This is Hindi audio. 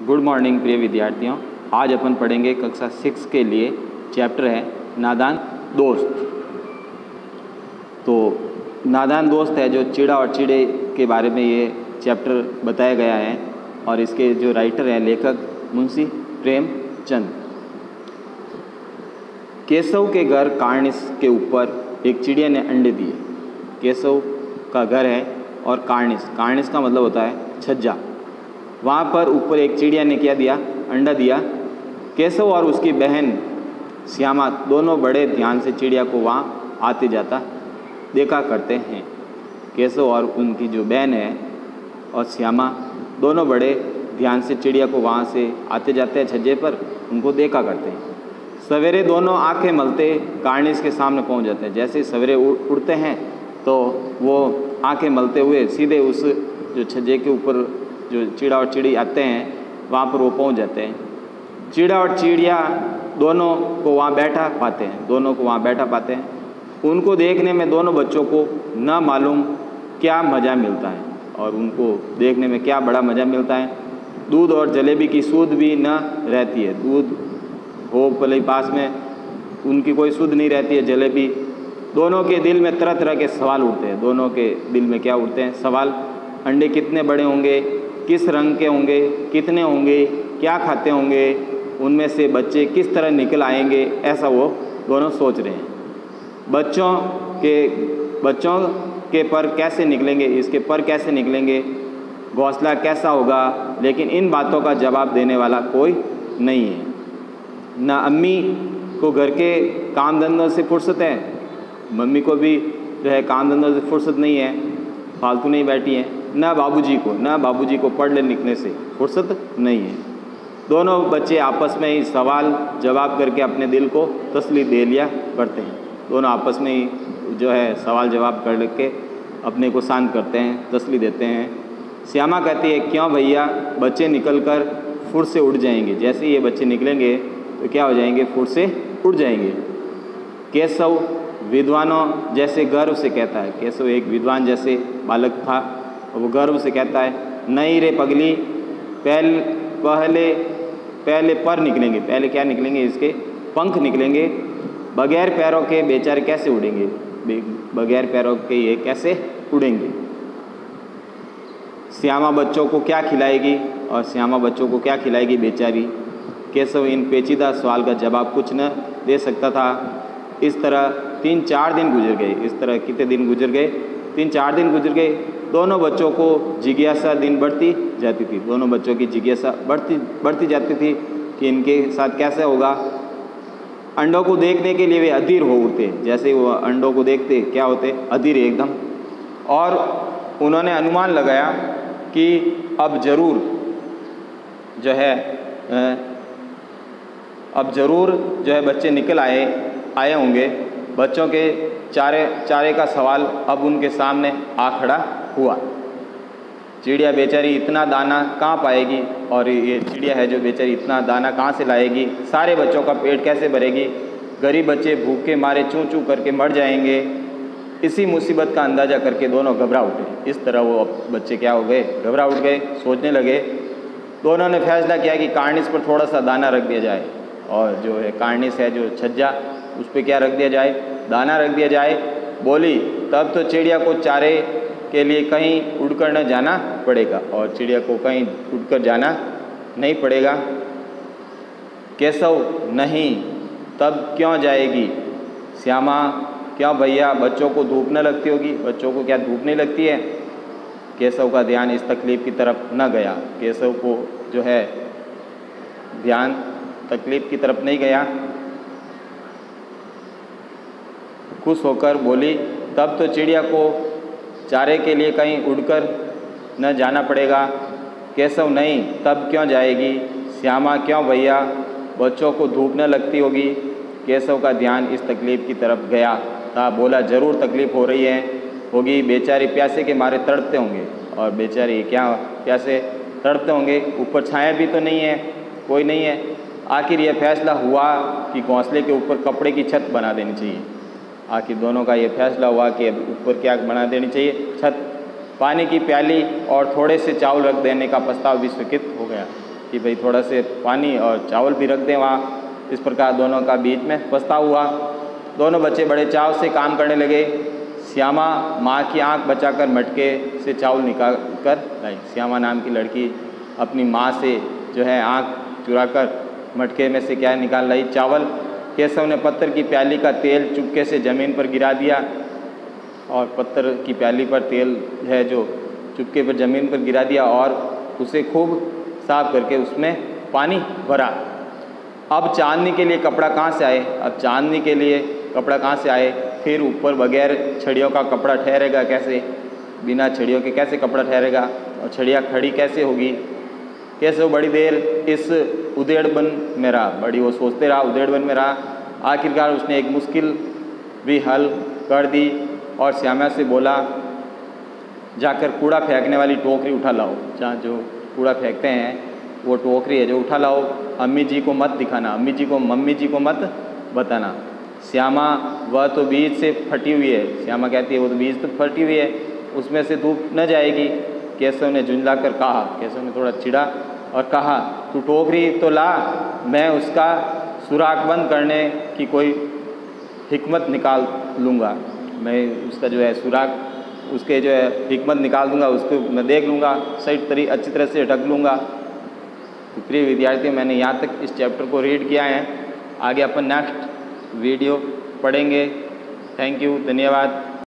गुड मॉर्निंग प्रिय विद्यार्थियों। आज अपन पढ़ेंगे कक्षा 6 के लिए चैप्टर है नादान दोस्त। तो नादान दोस्त है जो चिड़ा और चिड़े के बारे में ये चैप्टर बताया गया है और इसके जो राइटर हैं लेखक मुंशी प्रेमचंद। केशव के घर कार्निस के ऊपर एक चिड़िया ने अंडे दिए। केशव का घर है और कार्निस का मतलब होता है छज्जा। वहाँ पर ऊपर एक चिड़िया ने क्या दिया, अंडा दिया। केशव और उसकी बहन श्यामा दोनों बड़े ध्यान से चिड़िया को वहाँ आते जाता देखा करते हैं। केशव और उनकी जो बहन है और श्यामा दोनों बड़े ध्यान से चिड़िया को वहाँ से आते जाते हैं छज्जे पर, उनको देखा करते हैं। सवेरे दोनों आंखें मलते कार्निस के सामने पहुँच जाते हैं। जैसे सवेरे उड़ते हैं तो वो आंखें मलते हुए सीधे उस जो छज्जे के ऊपर जो चिड़ा और चिड़ी आते हैं वहाँ पर वो पहुँच जाते हैं। चिड़ा और चिड़िया दोनों को वहाँ बैठा पाते हैं। उनको देखने में दोनों बच्चों को न मालूम क्या मज़ा मिलता है और उनको देखने में क्या बड़ा मज़ा मिलता है। दूध और जलेबी की सूध भी न रहती है। दूध हो भले पास में, उनकी कोई सूध नहीं रहती है। जलेबी, दोनों के दिल में तरह तरह के सवाल उठते हैं। दोनों के दिल में क्या उठते हैं सवाल? अंडे कितने बड़े होंगे, किस रंग के होंगे, कितने होंगे, क्या खाते होंगे, उनमें से बच्चे किस तरह निकल आएंगे, ऐसा वो दोनों सोच रहे हैं। बच्चों के पर कैसे निकलेंगे, इसके पर कैसे निकलेंगे, घोंसला कैसा होगा, लेकिन इन बातों का जवाब देने वाला कोई नहीं है। ना अम्मी को घर के काम धंधों से फुर्सत है, मम्मी को भी जो है काम धंधों से फुर्सत नहीं है, फालतू नहीं बैठी है। ना बाबूजी को पढ़ने लिखने से फुर्सत नहीं है। दोनों बच्चे आपस में ही सवाल जवाब करके अपने दिल को तसल्ली दे लिया करते हैं। दोनों आपस में ही जो है सवाल जवाब करके अपने को शांत करते हैं, तसल्ली देते हैं। श्यामा कहती है, क्यों भैया, बच्चे निकलकर फुर से उड़ जाएंगे। जैसे ये बच्चे निकलेंगे तो क्या हो जाएंगे, फुर से उड़ जाएंगे। केशव विद्वानों जैसे गर्व से कहता है। केशव एक विद्वान जैसे बालक था और वो गर्व से कहता है, नहीं रे पगली, पहले पर निकलेंगे। पहले क्या निकलेंगे, इसके पंख निकलेंगे। बगैर पैरों के बेचारे कैसे उड़ेंगे, बगैर पैरों के ये कैसे उड़ेंगे। श्यामा बच्चों को क्या खिलाएगी और श्यामा बच्चों को क्या खिलाएगी बेचारी। केशव इन पेचीदा सवाल का जवाब कुछ न दे सकता था। इस तरह 3-4 दिन गुजर गए। कितने दिन गुजर गए? 3-4 दिन गुजर गए। दोनों बच्चों को जिज्ञासा दिन बढ़ती जाती थी। दोनों बच्चों की जिज्ञासा बढ़ती जाती थी कि इनके साथ कैसे होगा। अंडों को देखने के लिए वे अधीर हो उठते। जैसे वो अंडों को देखते क्या होते, अधीर एकदम। और उन्होंने अनुमान लगाया कि अब जरूर जो है बच्चे निकल आए होंगे। बच्चों के चारे का सवाल अब उनके सामने आ खड़ा हुआ। चिड़िया बेचारी इतना दाना कहाँ पाएगी, और ये चिड़िया है जो बेचारी इतना दाना कहाँ से लाएगी। सारे बच्चों का पेट कैसे भरेगी। गरीब बच्चे भूखे मारे चूँ चूँ करके मर जाएंगे। इसी मुसीबत का अंदाज़ा करके दोनों घबरा उठे। इस तरह वो बच्चे क्या हो गए, घबरा उठ गए, सोचने लगे। दोनों ने फैसला किया कि कार्निस पर थोड़ा सा दाना रख दिया जाए और जो है कार्निस है जो छज्जा, उस पर क्या रख दिया जाए, दाना रख दिया जाए। बोली, तब तो चिड़िया को चारे के लिए कहीं उड़कर न जाना पड़ेगा, और चिड़िया को कहीं उड़कर जाना नहीं पड़ेगा। केशव, नहीं, तब क्यों जाएगी। श्यामा, क्यों भैया, बच्चों को धूप न लगती होगी। बच्चों को क्या धूप नहीं लगती है। केशव का ध्यान इस तकलीफ की तरफ न गया। केशव को जो है ध्यान तकलीफ की तरफ नहीं गया। खुश होकर बोली, तब तो चिड़िया को चारे के लिए कहीं उड़कर न जाना पड़ेगा। केशव, नहीं, तब क्यों जाएगी। श्यामा, क्यों भैया, बच्चों को धूप न लगती होगी। केशव का ध्यान इस तकलीफ की तरफ गया था। बोला, जरूर तकलीफ हो रही होगी। बेचारे प्यासे के मारे तड़पते होंगे, और बेचारे क्या प्यासे तड़पते होंगे। ऊपर छाया भी तो नहीं है, कोई नहीं है। आखिर यह फैसला हुआ कि घोंसले के ऊपर कपड़े की छत बना देनी चाहिए। आखिर दोनों का ये फैसला हुआ कि अब ऊपर क्या बना देनी चाहिए, छत। पानी की प्याली और थोड़े से चावल रख देने का प्रस्ताव भी स्वीकृत हो गया। कि भाई थोड़ा से पानी और चावल भी रख दें वहाँ। इस प्रकार दोनों का बीच में प्रस्ताव हुआ। दोनों बच्चे बड़े चाव से काम करने लगे। श्यामा माँ की आंख बचाकर मटके से चावल निकाल कर लाई। श्यामा नाम की लड़की अपनी माँ से जो है आंख चुराकर मटके में से क्या निकाल लाई, चावल। केशव ने पत्थर की प्याली का तेल चुपके से ज़मीन पर गिरा दिया और पत्थर की प्याली पर तेल है जो चुपके पर ज़मीन पर गिरा दिया और उसे खूब साफ करके उसमें पानी भरा। अब चांदनी के लिए कपड़ा कहाँ से आए? अब चांदनी के लिए कपड़ा कहाँ से आए? फिर ऊपर बगैर छड़ियों का कपड़ा ठहरेगा कैसे? बिना छड़ियों के कैसे कपड़ा ठहरेगा? और छड़ियाँ खड़ी कैसे होगी? कैसे वो बड़ी देर इस उधेड़बन में रहा, बड़ी वो सोचते रहा, उधेड़बन में रहा। आखिरकार उसने एक मुश्किल भी हल कर दी और श्यामा से बोला, जाकर कूड़ा फेंकने वाली टोकरी उठा लाओ। जहाँ जो कूड़ा फेंकते हैं वो टोकरी है जो उठा लाओ। अम्मी जी को मत दिखाना, अम्मी जी को मम्मी जी को मत बताना। श्यामा वह तो बीज से फटी हुई है, श्यामा कहती है वो तो बीज तो फटी हुई है, उसमें से धूप न जाएगी। केशव ने झुंझला कर कहा, केशव ने थोड़ा चिढ़ा और कहा, तू टोकरी तो ला, मैं उसका सुराख बंद करने की कोई हिकमत निकाल लूँगा। मैं उसका जो है सुराख, उसके जो है हिकमत निकाल दूँगा, उसको मैं देख लूँगा, सही अच्छी तरह से ढक लूँगा। तो प्रिय विद्यार्थी, मैंने यहाँ तक इस चैप्टर को रीड किया है। आगे अपन नेक्स्ट वीडियो पढ़ेंगे। थैंक यू, धन्यवाद।